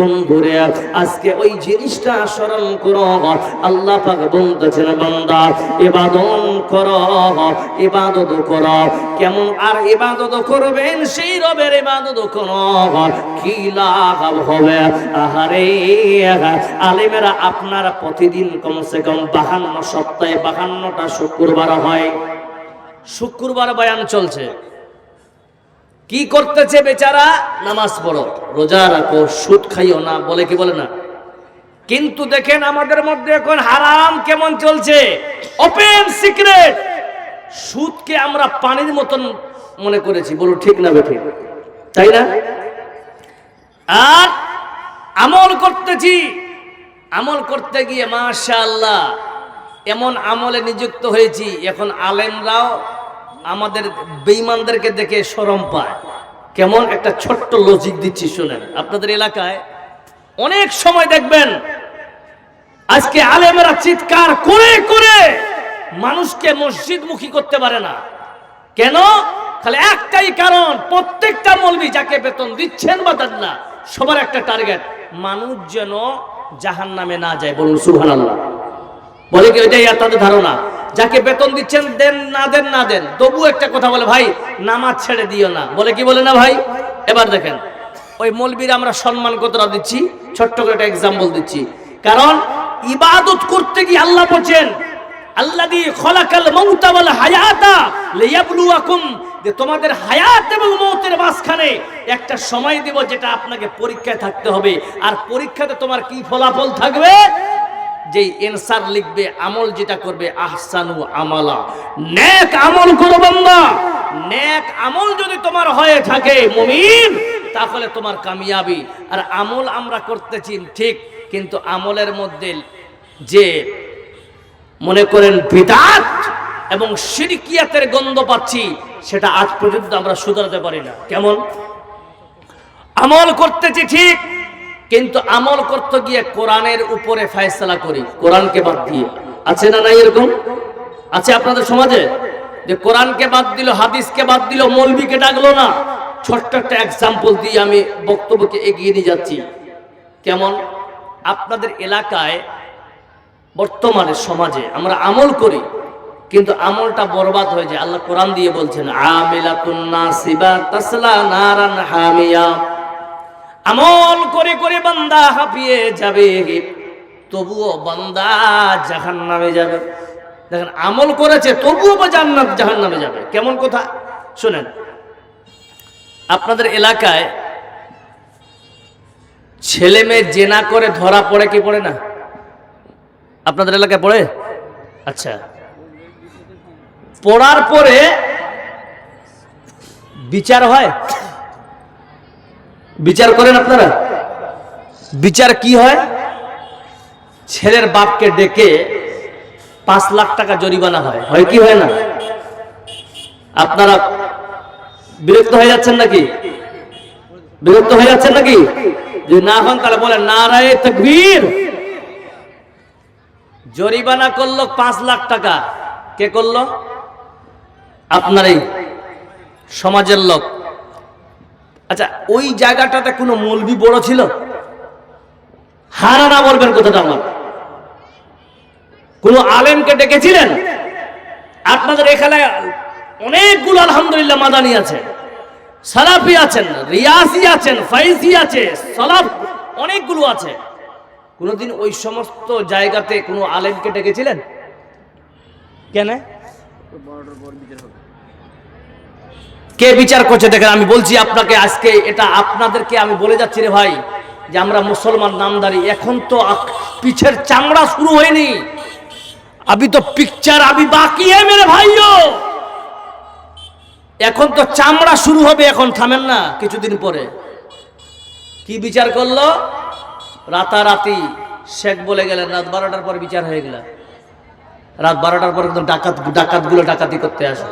বন্ধুরে আজকে ওই জিনিসটা স্মরণ করো। আল্লাহ পাক বলতেছেন বান্দা ইবাদত করো, ইবাদত করো। কেমন আর ইবাদত করবেন? সেই রবের ইবাদত করো। কি লাভ হবে? আহারে আলেমেরা আপনারা প্রতিদিন কমসে কম 52 সপ্তাহে 52টা শুক্রবার হয়। শুক্রবার বয়ান চলছে। কি করতেছে বেচারা? নামাজ পড়ো, রোজা রাখো, সুদ খাইও না, বলে কি বলে না? কিন্তু দেখেন আমাদের মধ্যে এখন হারাম কেমন চলছে, ওপেন সিক্রেট। সুদকে আমরা পানির মতন মনে করেছি, বলো ঠিক না বেঠিক? তাই না? আর আমল করতেছি, আমল করতে গিয়ে মাশাআল্লাহ এমন আমলে নিযুক্ত হয়েছি, এখন আলেমরাও আমাদের বেঈমানদেরকে দেখে শরম পায়। কেমন একটা ছোট্ট লজিক দিচ্ছি শুনেন। আপনাদের এলাকায় অনেক সময় দেখবেন আজকে আলেমেরা চিৎকার করে করে মানুষকে মসজিদমুখী করতে পারে না। কেন? খালি একটাই কারণ, প্রত্যেকটা মৌলবি যাকে বেতন দিচ্ছেন বা দেন না, সবার একটা টার্গেট, মানুষ যেন জাহান্নামে না যায়। বলুন সুবহানাল্লাহ। বলে কি ওইটাই তাদের ধারণা? যাকে বেতন দিচ্ছেন দেন না দেন না দেন, তবু একটা কথা বলে, ভাই নামাজ ছেড়ে দিও না। বলে কি বলে না ভাই? এবার দেখেন ওই মৌলবীরা আমরা সম্মান কতটা দিচ্ছি, ছোট্ট করে একটা এক্সাম্পল দিচ্ছি। কারণ ইবাদত করতে গিয়ে আল্লাহ বলেন আল্লাযী খলাকাল মাউতা ওয়াল হায়াতা লিয়াবলুয়াকুম, যে তোমাদের হায়াত এবং মওতের মাঝখানে একটা সময় দেব যেটা আপনাকে পরীক্ষায় থাকতে হবে। আর পরীক্ষাতে তোমার কি ফলাফল থাকবে? যেই এনসার লিখবে, আমল যেটা করবে, আহসানু আমালা, নেক আমল করো বান্দা। নেক আমল যদি তোমার হয়ে থাকে মুমিন, তাহলে তোমার কামিয়াবি। আর আমল আমরা করতেছি ঠিক, কিন্তু আমলের মধ্যে যে মনে করেন বিদআত এবং শিরকিয়াতের গন্ধ পাচ্ছি, সেটা আজ পর্যন্ত আমরা শুধরাতে পারি না। কেমন? আমল করতেছি ঠিক, কিন্তু আমল করতে গিয়ে কোরআনের উপরে ফয়সালা করি, কোরআনকে বাদ দিয়ে। আছে না নাই এরকম? আছে আপনাদের সমাজে? যে কোরআনকে বাদ দিল, হাদিসকে বাদ দিল, মৌলবীকে ডাকলো না। ছোট্ট একটা এক্সাম্পল দিয়ে আমি বক্তব্যকে এগিয়ে নিয়ে যাচ্ছি। কেমন? আপনাদের এলাকায় বর্তমানে সমাজে আমরা আমল করি, কিন্তু আমলটা বরবাদ হয়ে যায়। আল্লাহ কোরআন দিয়ে বলছেন আমিলাতুন নাসিবা তাসলা নারান হামিয়া। আমল করে করে বান্দা হাঁপিয়ে যাবে, তবুও বান্দা জাহান্নামে যাবে। দেখেন আমল করেছে তবুও বা জাহান্নামে যাবে। কেমন কথা শুনেন। আপনাদের এলাকায় ছেলে মেয়ে জেনা করে ধরা পড়ে কি পড়ে না? আপনাদের এলাকায় পড়ে? আচ্ছা, পড়ার পরে বিচার হয়? বিচার করেন আপনারা? বিচার কি হয়? ছেলের বাপকে ডেকে 5 লাখ টাকা জরিমানা হয়। হয় কি হয় না? আপনারা বিরক্ত হয়ে যাচ্ছেন নাকি? বিরক্ত হয়ে যাচ্ছেন নাকি? যদি না হন তাহলে বলেন নারায়ে তাকবীর। জরিমানা করলো 5 লাখ টাকা। কে করলো? আপনারই সমাজের লোক। আচ্ছা, ওই জায়গাটাতে কোনো মৌলবি বড় ছিল? হারানা বলবেন কথাটা আমার। কোন আলেমকে ডেকেছিলেন? আপনাদের এখানে অনেকগুলো আলহামদুলিল্লাহ মাদানি আছে, সালাফি আছেন, রিয়াসি আছেন, ফাইজি আছে, সালাফ অনেকগুলো আছে। কোনদিন ওই সমস্ত জায়গাতে কোনো আলেমকে ডেকেছিলেন? কেন? কে বিচার করছে? দেখেন আমি বলছি আপনাকে আজকে, এটা আপনাদেরকে আমি বলে যাচ্ছি রে ভাই, যে আমরা মুসলমান নামদারি, এখন তো পিছের চামড়া শুরু হয়নি, আবি তো পিকচার আবি বাকি है मेरे भाइयों। এখন তো চামড়া শুরু হবে, এখন থামেন না, কিছুদিন পরে। কি বিচার করলো? রাতারাতি শেখ বলে গেলেন, রাত 12টার পরে বিচার হয়ে গেল। রাত 12টার পরে একদম ডাকাতগুলো ডাকাতি করতে আসে।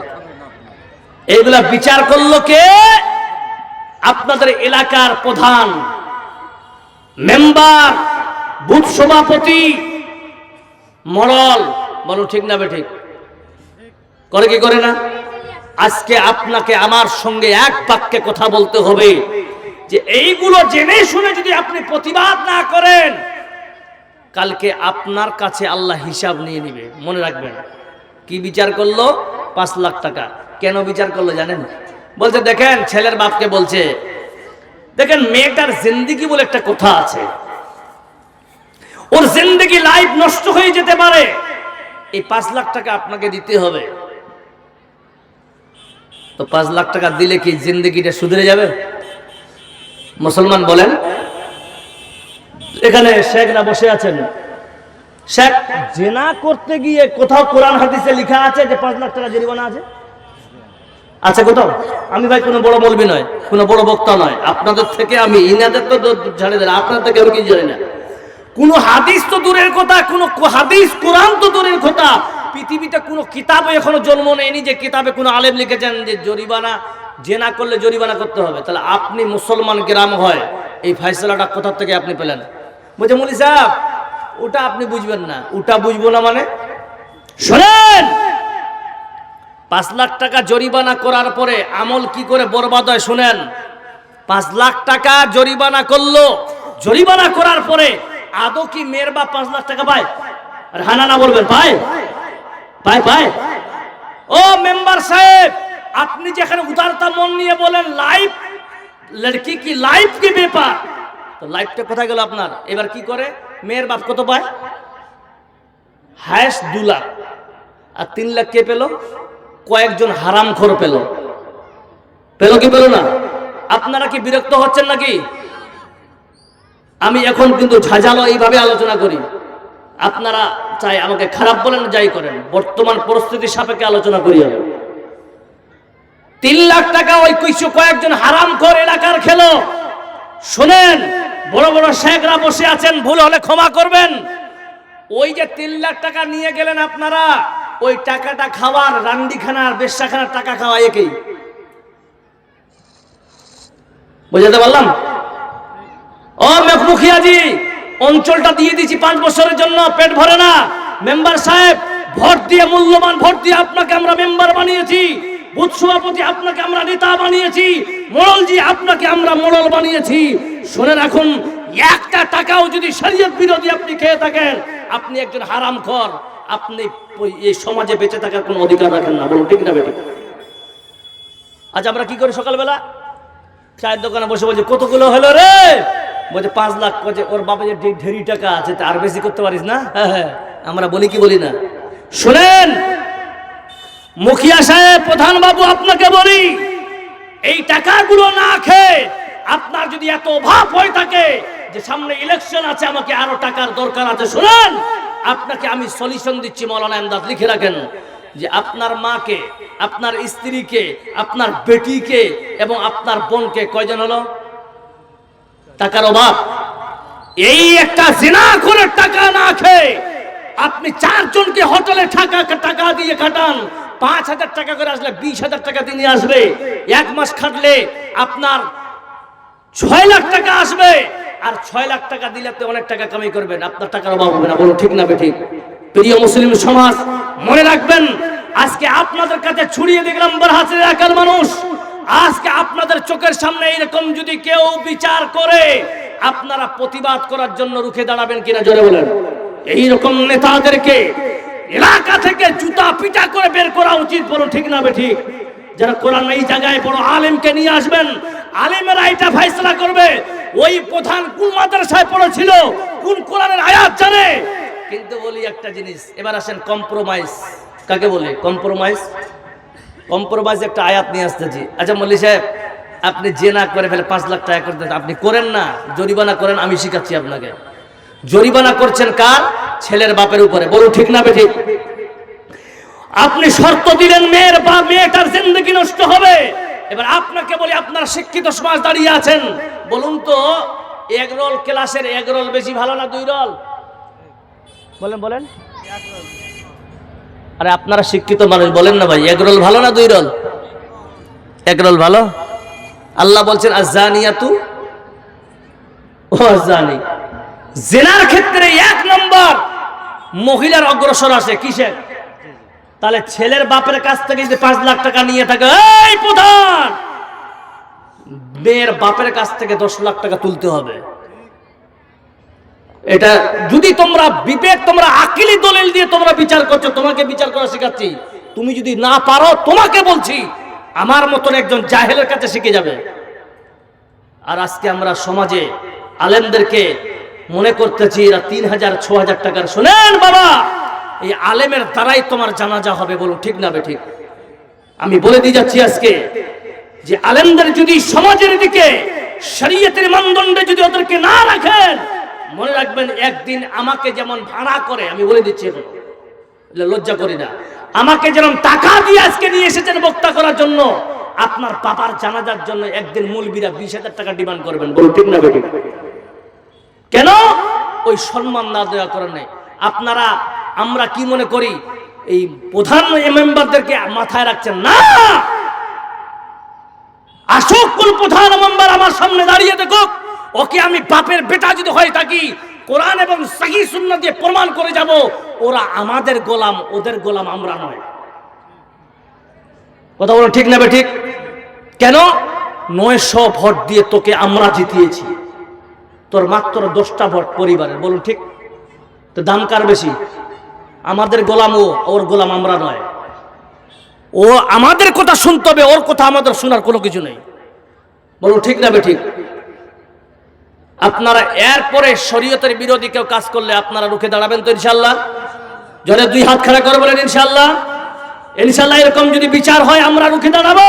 এইগুলা বিচার করলো কে? আপনাদের এলাকার প্রধান, মেম্বার, বুথ সভাপতি, মরল। বলো ঠিক না বেঠিক? করে কি করে না? আজকে আপনাকে আমার সঙ্গে এক বাক্যে কথা বলতে হবে, যে এইগুলো জেনে শুনে যদি আপনি প্রতিবাদ না করেন, কালকে আপনার কাছে আল্লাহ হিসাব নিয়ে নিবে। মনে রাখবেন। কি বিচার করলো? 5 লাখ টাকা। কেন বিচার করলো জানেন? বলছে দেখেন, ছেলের বাপকে বলছে দেখেন মেয়েটার জিন্দেগি বলে একটা কথা আছে, ওর জিন্দেগি লাইফ নষ্ট হয়ে যেতে পারে, এই 5 লাখ টাকা আপনাকে দিতে হবে। তো 5 লাখ টাকা দিলে কি জিন্দেগিটা সুধরে যাবে? মুসলমান বলেন। এখানে শেখরা বসে আছেন, শেখ জেনা করতে গিয়ে কোথাও কোরআন হাদিসে লেখা আছে যে 5 লাখ টাকা জরিমানা আছে? আছে কোথাও? আমি ভাই কোনো বড় মৌলবি নয়, কোনো বড় বক্তা নয়, আপনাদের থেকে আমি ইনাদের তো জানি না, আপনাদের থেকে আমি কিছু জানি না। কোন হাদিস তো দূরের কথা, কোন হাদিস কোরআন তো দূরের কথা, পৃথিবীতে কোনো কিতাবে এখনো জন্ম নেয়নি যে কিতাবে কোনো আলেম লিখেছেন যে জরিমানা, জেনা করলে জরিমানা করতে হবে। তাহলে আপনি মুসলমান গ্রাম হয়, এই ফয়সালাটা কোথা থেকে আপনি পেলেন? বলছে মৌলী সাহেব ওটা আপনি বুঝবেন না। ওটা বুঝবো না মানে? শোনেন, 5 লাখ টাকা জরিমানা করার পরে আমল কি করে বরবাদ হয় শুনেন। 5 লাখ টাকা জরিমানা করলো, জরিমানা করার পরে আদৌ কি মেয়ের বাপ 5 লাখ টাকা পায়? আর হানা না বলবেন পায়? পায় পায়? ও মেম্বার সাহেব, আপনি যেখানে উদারতা মন নিয়ে বলেন লাইফ লড়কি কি লাইফ কি ব্যাপার, তো লাইফটা কোথায় গেল আপনার? এবার কি করে মেয়ের বাপ কত পায়? হায়েস্ট 2 লাখ। আর 3 লাখ কে পেল? কয়েকজন হারামখোর পেল। পেল কি পেল না? আপনারা কি বিরক্ত হচ্ছেন নাকি? আমি এখন কিন্তু ঝাঁঝালো এইভাবে আলোচনা করি, আপনারা চাই আমাকে খারাপ বলেন যাই করেন, বর্তমান পরিস্থিতির সাপেক্ষে আলোচনা করি। আমি 3 লাখ টাকা ওই কয়েকজন হারামখোর এলাকার খেলো। শোনেন, বড় বড় শেখরা বসে আছেন, ভুল হলে ক্ষমা করবেন। ওই যে 3 লাখ টাকা নিয়ে গেলেন আপনারা, ওই টাকাটা খাওয়ার, রান্ডিখানার বেশ্যাখানার টাকা খাওয়া একই। বুঝাতে পারলাম? ও মুখিয়াজি, অঞ্চলটা দিয়ে দিয়েছি 5 বছরের জন্য, পেট ভরে না। মেম্বার সাহেব, ভোট দিয়ে, মূল্যবান ভোট দিয়ে আপনাকে আমরা মেম্বার বানিয়েছি, বুথ সভাপতি আপনাকে আমরা নেতা বানিয়েছি, মোড়লজি আপনাকে আমরা মোড়ল বানিয়েছি। শুনে রাখুন, একটা টাকাও যদি শরীয়ত বিরোধী আপনি খেয়ে থাকেন, আপনি একজন হারামখোর, আপনি এই সমাজে বেঁচে থাকার কোনো অধিকার রাখেন না। বলুন ঠিক না বেটি? আজ আমরা কি করি? সকালবেলা চায়ের দোকানে বসে বলছে কতগুলো হলো রে? বলছে 5 লাখ। বলছে ওর বাবা যে ঢেরি টাকা আছে, আর বেশি করতে পারিস না? হ্যাঁ, আমরা বলি কি বলি না? শুনেন মুখিয়া সাহেব, প্রধান বাবু, আপনাকে বলি, এই টাকাগুলো না খেয়ে আপনার যদি এত অভাব হয়ে থাকে যে সামনে ইলেকশন আছে, আমাকে আরো টাকার দরকার আছে, শুনেন আপনাকে আমি সলিউশন দিচ্ছি, মাওলানা ইমদাদ, লিখে রাখেন যে আপনার মাকে, আপনার স্ত্রীকে, আপনার বেটিকে এবং আপনার বোনকে কয়জন হলো টাকার অভাব? এই একটা জিনা করে টাকা না খেয়ে আপনি 4 জনকে হোটেলে টাকা দিয়ে খাটান, 5,000 টাকা করে আসলে 20,000 টাকা দিয়ে আসবে। 1 মাস খাটলে আপনার 6 লাখ টাকা আসবে, আর 6 লাখ টাকা দিলে আপনি অনেক টাকা কামাই করবেন, আপনার টাকার অভাব হবে না। বলো ঠিক না বেঠিক? প্রিয় মুসলিম সমাজ, মনে রাখবেন, আজকে আপনাদের কাছে ছড়িয়ে দেখলাম বারহাসের এলাকার মানুষ, আজকে আপনাদের চোখের সামনে এরকম যদি কেউ বিচার করে, আপনারা প্রতিবাদ করার জন্য রুখে দাঁড়াবেন কিনা জোরে বলেন? এইরকম নেতাদেরকে এলাকা থেকে জুতা পিটা করে বের করা উচিত। বলুন ঠিক না বেঠিক? যারা কোরআন এই জায়গায় বড় আলেমকে নিয়ে আসবেন, আলেমেরা এটা ফয়সালা করবে ওই প্রধান কোন মাদ্রাসায় পড়েছিল, কোন কোরআনের আয়াত জানে। কিন্তু বলি একটা জিনিস, এবার আসেন কম্প্রোমাইজ কাকে বলে? কম্প্রোমাইজ, কম্প্রোমাইজ একটা আয়াত নিয়ে আসতেছি। আচ্ছা মল্লি সাহেব, আপনি জেনা করে ফেলে 5 লাখ টাকা করে আপনি করেন না, জরিমানা করেন, আমি শিখাচ্ছি আপনাকে। জরিমানা করছেন কার? ছেলের বাপের উপরে। বলুন ঠিক না বেঠিক? আপনি শর্ত দিলেন মেয়ের বা মেয়েটার জিন্দেগি নষ্ট হবে। এবার আপনাকে বলি, আপনারা শিক্ষিত সমাজ দাঁড়িয়ে আছেন, বলুন তো এগ রোল ক্লাসের এগ রোল বেশি ভালো না 2 রোল? বলেন বলেন। আরে আপনারা শিক্ষিত মানুষ, বলেন না ভাই, এগ রোল ভালো না 2 রোল? এগ রোল ভালো। আল্লাহ বলছেন আযানিয়াতু ও আযানি, জিনার ক্ষেত্রে 1 নম্বর মহিলার অগ্রসর আসে কিসের? তাহলে ছেলের বাপের কাছ থেকে যদি 5 লাখ টাকা নিয়ে থাকে, এই প্রধান মেয়ের বাপের কাছ থেকে 10 লাখ টাকা তুলতে হবে। এটা যদি তোমরা বিবেক, তোমরা আকিলি দলিল দিয়ে তোমরা বিচার করছো, তোমাকে বিচার করা শেখাচ্ছি। তুমি যদি না পারো, তোমাকে বলছি আমার মতন একজন জাহেলের কাছে শিখে যাবে। আর আজকে আমরা সমাজে আলেমদেরকে মনে করতেছি এরা 3000 6000 টাকার। শোনেন বাবা, এই আলেমের দ্বারাই তোমার জানাজা হবে, বলুন ঠিক না বেঠিক? আমি বলে দিয়ে যাচ্ছি আজকে যে আলেমদের যদি সমাজের দিকে শরীয়তের মানদণ্ডে যদি ওদেরকে না রাখেন, মনে রাখবেন একদিন আমাকে যেমন ভাড়া করে, আমি বলে দিচ্ছি এখন, লজ্জা করি না, আমাকে যেমন টাকা দিয়ে আজকে নিয়ে এসেছেন বক্তা করার জন্য, আপনার বাবার জানাজার জন্য একদিন মৌলবীরা 20,000 টাকা ডিমান্ড করবেন, বলুন ঠিক না বেঠিক? কেন? ওই সম্মান না দেওয়া করার নেই। আপনারা, আমরা কি মনে করি এই প্রধান মেম্বারদেরকে মাথায় রাখছেন না? আসুক কোন প্রধান মেম্বার আমার সামনে দাঁড়িয়ে দেখুক, ওকে আমি বাপের বেটা যদি হয়ে থাকি, কোরআন এবং সহিহ সুন্নাহ দিয়ে প্রমাণ করে যাব ওরা আমাদের গোলাম, ওদের গোলাম আমরা নয়। কথা বলো ঠিক না বেঠিক? কেন? 900 ভোট দিয়ে তোকে আমরা জিতিয়েছি, তোর মাত্র 10টা ভোট পরিবারের, বলুন ঠিক? তো দাম কার বেশি? আমাদের গোলাম ও, ওর গোলাম আমরা নয়। ও আমাদের কথা শুনতে হবে, ওর কথা আমাদের শোনার কোনো কিছু নেই, বলুন ঠিক না বেঠিক? আপনারা এরপরে শরীয়তের বিরোধী কেউ কাজ করলে আপনারা রুখে দাঁড়াবেন তো ইনশাআল্লাহ? জনে 2 হাত খাড়া করে বলেন ইনশাআল্লাহ। ইনশাআল্লাহ এরকম যদি বিচার হয় আমরা রুখে দাঁড়াবো।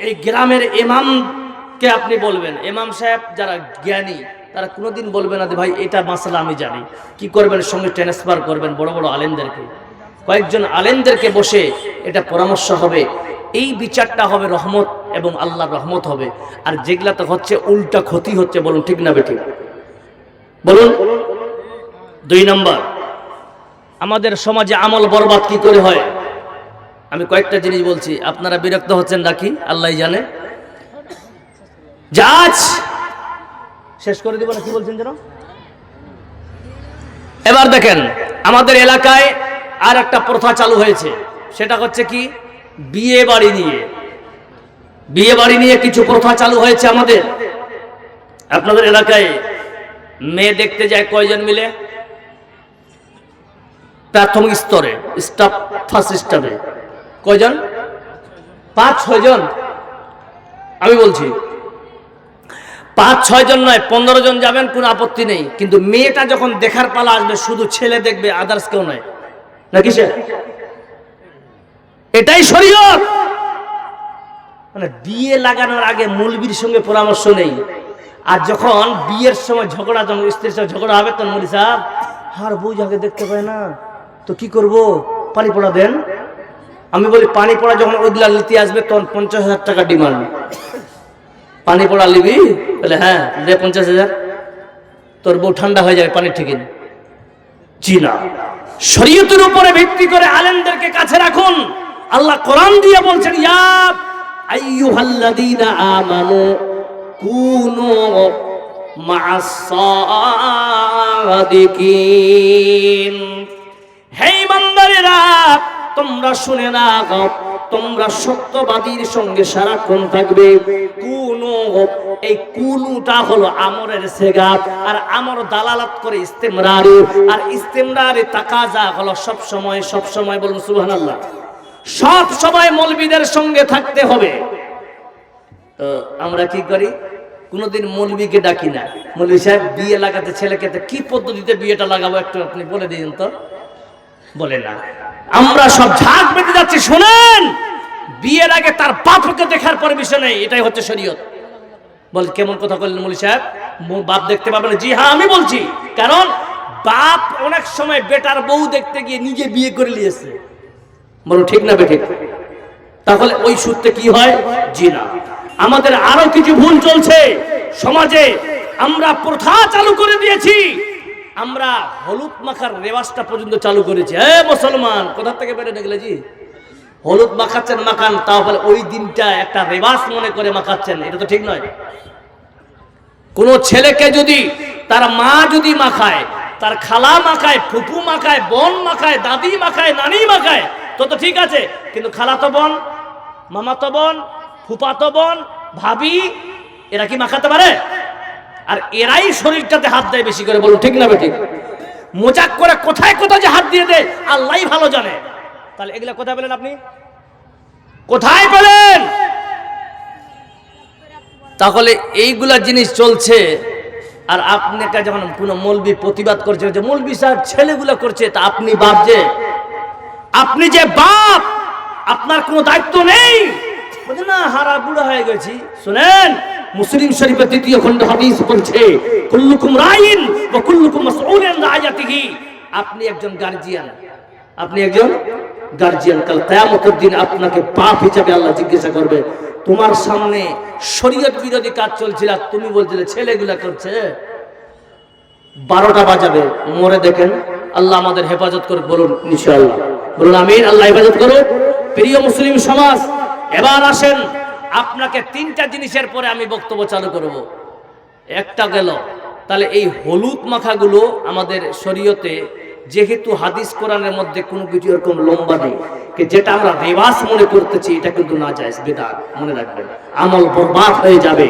এই গ্রামের ইমামকে আপনি বলবেন, ইমাম সাহেব যারা জ্ঞানী তারা কোনোদিন বলবে না যে ভাই এটা মাসলা আমি জানি। কি করবেন? সঙ্গে ট্রান্সফার করবেন বড় বড় আলেমদেরকে, কয়েকজন আলেমদেরকে বসে এটা পরামর্শ হবে, এই বিচারটা হবে রহমত এবং আল্লাহর রহমত হবে। আর যেগুলা তো হচ্ছে উল্টা ক্ষতি হচ্ছে, বলুন ঠিক না বেঠিক? বলুন। 2 নম্বর, আমাদের সমাজে আমল বরবাদ কি করে হয়? আমি কয়েকটা জিনিস বলছি, আপনারা বিরক্ত হচ্ছেন নাকি আল্লাহ জানে। জাজ শেষ করে দিব না, কি বলছেন যেন? এবার দেখেন, আমাদের এলাকায় আর একটা প্রথা চালু হয়েছে, সেটা হচ্ছে কি বিয়ে বাড়ি নিয়ে। বিয়ে বাড়ি নিয়ে কিছু প্রথা চালু হয়েছে আমাদের। আপনাদের এলাকায় মেয়ে দেখতে যায় কয়জন মিলে? প্রাথমিক স্তরে, স্টাফ, ফার্স্ট স্টাফে কয়জন? 5-6 জন। আমি বলছি 5-6 জন নয়, 15 জন যাবেন, কোনো আপত্তি নেই। কিন্তু মেয়েটা যখন দেখার পালা আসবে শুধু ছেলে দেখবে, আদার্স কেউ নয়, নাকি সে? এটাই শরীয়ত। মানে বিয়ে লাগানোর আগে মৌলবীর সঙ্গে পরামর্শ নেই। আর যখন বিয়ের সময় ঝগড়া, যখন স্ত্রীর সঙ্গে ঝগড়া হবে, তখন মৌলবী সাহেব আর বউ যাকে দেখতে পায় না, তো কি করব? পানি পড়া দেন। আমি বলি পানি পড়া যখন ওইগুলা নিতে আসবে তখন 50,000 টাকা ডিমান্ড। পানি পড়া নিবি? বলে হ্যাঁ, 50,000। তোর বউ ঠান্ডা হয়ে যাবে পানি ঠিক। জি না, শরীয়তের উপরে ভিত্তি করে আলেমদেরকে কাছে রাখুন। আল্লাহ কোরআন দিয়ে বলছেন, ইয়া আইয়ুহাল্লাযীনা আমানু কুনু মা'আস সাদিকিন। হে ঈমানদারেরা, তোমরা শুনে রাখো, তোমরা সত্যবাদীর সঙ্গে সারাক্ষণ থাকবে। কুনু, এই কুনুটা হলো আমরের সেগা, আর আমর দালালাত করে ইস্তেমরারি, আর ইস্তেমরারি তাকাজা হলো সব সময় বলুন সুবহানাল্লাহ, সব সময় মৌলবীদের সঙ্গে থাকতে হবে। তো আমরা কি করি? কোনোদিন মৌলবীকে ডাকি না। মৌলবী সাহেব বিয়ে লাগাতে ছেলেকে, কি পদ্ধতিতে বিয়েটা লাগাবো একটু আপনি বলে দিন তো। বলে না, আমরা সব ঝাঁক বেঁধে যাচ্ছি। শোনেন, বিয়ের আগে তার বাপকে দেখার পারমিশন নেই, এটাই হচ্ছে শরীয়ত। বল কেমন কথা বললেন মৌলবী সাহেব, বাপ দেখতে পাবে না? জি হ্যাঁ, আমি বলছি, কারণ বাপ অনেক সময় বেটার বউ দেখতে গিয়ে নিজে বিয়ে করে নিয়েছে, বলো ঠিক না বেঠিক? তাহলে ওই সূত্রে কি হয়? জি না। আমাদের আরো কিছু ভুল চলছে সমাজে। আমরা প্রথা চালু করে দিয়েছি, আমরা হলুদ মাখার রেওয়াজটা পর্যন্ত চালু করেছি। মুসলমান কোথা থেকে বেড়ে গেলে জি হলুদ মাখাচ্ছেন, মাখান, তাহলে ওই দিনটা একটা রেওয়াজ মনে করে মাখাচ্ছেন, এটা তো ঠিক নয়। কোন ছেলেকে যদি তার মা যদি মাখায়, তার খালা মাখায়, ফুপু মাখায়, বোন মাখায়, দাদি মাখায়, নানি মাখায়, তো ঠিক আছে। কিন্তু খালাতো বোন, মামাতো বোন, ফুফাতো বোন, ভাবি, এরা কি মাখাতে পারে? আর এরাই শরীরটাতে হাত দেয় বেশি করে, বলো ঠিক না বেঠিক? মজাক করে কোথায় কোথায় যে হাত দিয়ে দেয় আল্লাহই ভালো জানে। তাহলে এগুলা কোথায় পেলেন আপনি? কোথায় পেলেন? তাহলে এইগুলা জিনিস চলছে, আর আপনাকে যখন কোনো মৌলবি প্রতিবাদ করছে যে মৌলবি সাহেব ছেলেগুলা করছে, তা আপনি বাপ যে, আপনি যে বাপ, আপনার কোনো দায়িত্ব নেই? বলছে না হারা বুড়া হয়ে গেছি। শুনেন, মুসলিম শরীফের 3য় খণ্ড হাদিস বলছে কুল্লুকুম রাইন ওয়া কুল্লুকুম মাসউলুন আন রাইয়াতিহি। আপনি একজন গার্জিয়ান, আপনি একজন গার্জিয়ান। কাল কিয়ামতের দিন আপনাকে বাপ হিসেবে আল্লাহ জিজ্ঞাসা করবে, তোমার সামনে শরীয়ত বিরোধী কাজ চলছিল, তুমি বলছিলে ছেলেগুলা করছে। 12টা বাজাবে, মরে দেখেন। আল্লাহ আমাদের হেফাজত করুক, বলুন ইনশাআল্লাহ, বলুন আমিন। আল্লাহ হেফাজত করুক। প্রিয় মুসলিম সমাজ, এবার আসেন, আপনাকে 3টা জিনিসের পরে আমি বক্তব্য চালু করব। একটা গেল, তাহলে এই হলুদ মাখাগুলো আমাদের শরীয়তে, যেহেতু হাদিস কোরআনের মধ্যে কোনো কিছু এরকম লম্বা নেই, যেটা আমরা রেওয়াজ মনে করতেছি, এটা কিন্তু না জায়েজ, বিদআত, মনে রাখবেন, আমল বরবাদ হয়ে যাবে।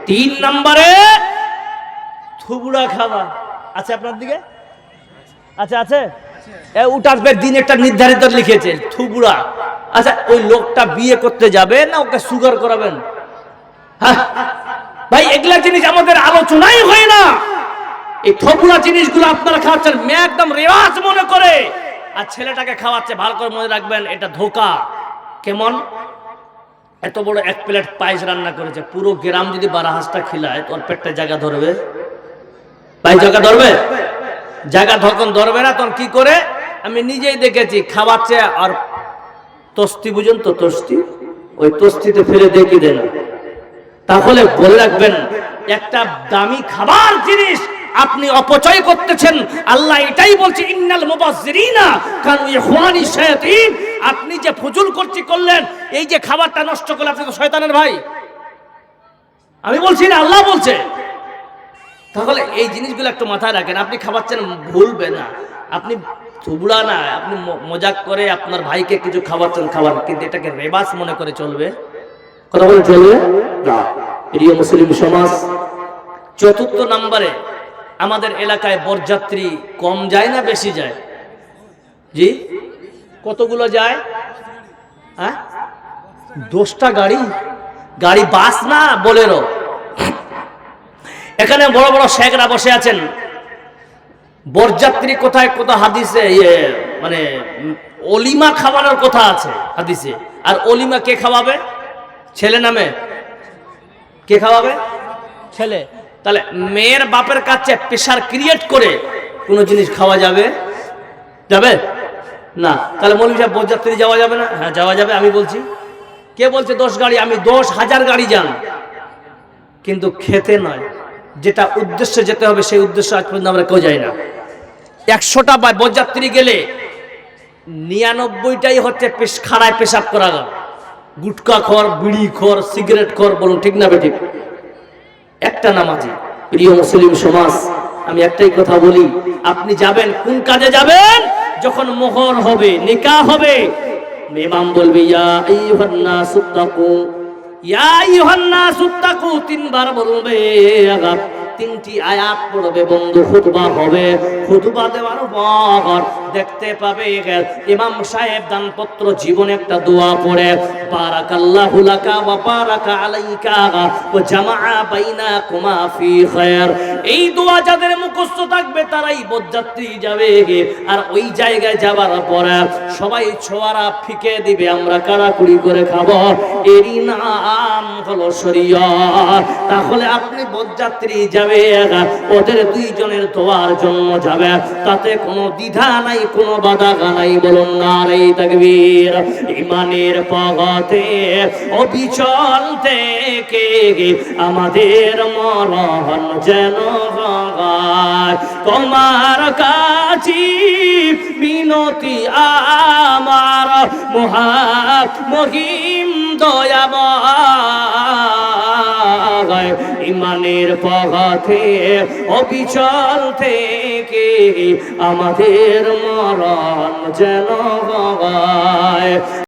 3 নম্বরে থুবড়া খাওয়া আছে আপনার দিকে? আচ্ছা আছে, উঠার দিন একটা নির্ধারিত লিখেছে থুবড়া। আচ্ছা, ওই লোকটা বিয়ে করতে যাবে না ওকে সুগার করাবেন? হ্যাঁ ভাই, এগুলা জিনিস আমাদের আলোচনাই হয় না। এই থুবড়া জিনিসগুলো আপনারা খাওয়াচ্ছেন মেয়ে একদম রেওয়াজ মনে করে, আর ছেলেটাকে খাওয়াচ্ছে। ভালো করে মনে রাখবেন, এটা ধোঁকা। কেমন? এত বড় 1 প্লেট পায়েস রান্না করেছে, পুরো গ্রাম যদি 12 হাঁসটা খিলায়, তোর পেটটা জায়গা ধরবে? ভাই জায়গা ধরবে? জায়গা যখন ধরবে না, তখন কি করে? আমি নিজেই দেখেছি, খাওয়াচ্ছে আর তস্তি, বুঝুন তো তস্তি, ওই তস্তিতে ফেলে দেখি দেয় না। তাহলে বলে রাখবেন, একটা দামি খাবার জিনিস আপনি অপচয় করতেছেন। আল্লাহ এটাই বলছে, ইন্নাল মুবাজ্জিরিনা কানু ইখওয়ানি শায়াতিন। আপনি যে ফুজুল করলেন, এই যে খাবারটা নষ্ট করলেন, আপনি তো শয়তানের ভাই। আমি বলছি না, আল্লাহ বলছে। তাহলে এই জিনিসগুলো একটু মাথায় রাখেন। আপনি খাওয়াচ্ছেন, ভুলবে না। আপনি থুবড়া না, আপনি মজাক করে আপনার ভাইকে কিছু খাওয়াচ্ছেন, খাবার, কিন্তু এটাকে রেবাস মনে করে চলবে? কথা বলে চলবে না। প্রিয় মুসলিম সমাজ, 4র্থ নম্বরে, আমাদের এলাকায় বরযাত্রী কম যায় না বেশি যায়? জি, কতগুলো যায়? হ্যাঁ, 10টা গাড়ি। গাড়ি বাস না, বোলেরো। এখানে বড় বড় শেখরা বসে আছেন। বরযাত্রী কোথায় কোথায় হাদিসে মানে অলিমা খাওয়ানোর কথা আছে হাদিসে। আর অলিমা কে খাওয়াবে? ছেলে নামে কে খাওয়াবে? ছেলে। তাহলে মেয়ের বাপের কাছে প্রেশার ক্রিয়েট করে কোনো জিনিস খাওয়া যাবে? যাবে না। তাহলে মৌলভী সাহেব বরযাত্রী যাওয়া যাবে না? হ্যাঁ যাওয়া যাবে। আমি বলছি, কে বলছে 10 গাড়ি? আমি 10,000 গাড়ি যান, কিন্তু খেতে নয়। যেটা উদ্দেশ্যে যেতে হবে সেই উদ্দেশ্য আজ পর্যন্ত আমরা কেউ যাই না। 100টা বরযাত্রী গেলে 99টাই হচ্ছে খাড়ায় পেশাব করা, গুটকা খর, বিড়ি খর, সিগারেট খর, বলুন ঠিক না বেঠিক? একটা নামাজি। প্রিয় মুসলিম সমাজ, আমি একটাই কথা বলি, আপনি যাবেন কোন কাজে যাবেন? যখন মোহর হবে, নিকাহ হবে, ইমাম বলবে ইয়া আইয়ুহান নাসু তাকু, ইয়া আইয়ুহান নাসু তাকু 3 বার বলবে। 3টি আয়াত পড়বে, বন্ধু খুতবা হবে। খুতবা দেওয়ার পর দেখতে পাবে ইমাম সাহেব দানপত্র জীবনে একটা দোয়া পড়ে, বারাকাল্লাহু লাকা ওয়া বারাকা আলাইকা ওয়া জামাআ বাইনাকুমা ফি খায়র। এই দোয়া যাদের মুখস্থ থাকবে তারাই বরযাত্রী যাবে। আর ওই জায়গায় যাবার পরে সবাই ছোয়ারা ফিকে দিবে, আমরা কাড়াকুড়ি করে খাবো, এরই নাম হলো শরীয়ত। তাহলে আপনি বরযাত্রী যাবে, ওদের 2 জনের দোয়ার জন্য যাবে, তাতে কোনো দ্বিধা নাই, কোনো বাধা নাই, বলুন নারে তাকবীর। ইমানের পথে অবিচল থেকে আমাদের মরণ যেন হয়, তোমার কাছে বিনতি আমার মহিম দয়াময়। ইমানের পথে অবিচল থেকে আমাদের মরণ যেন হয়।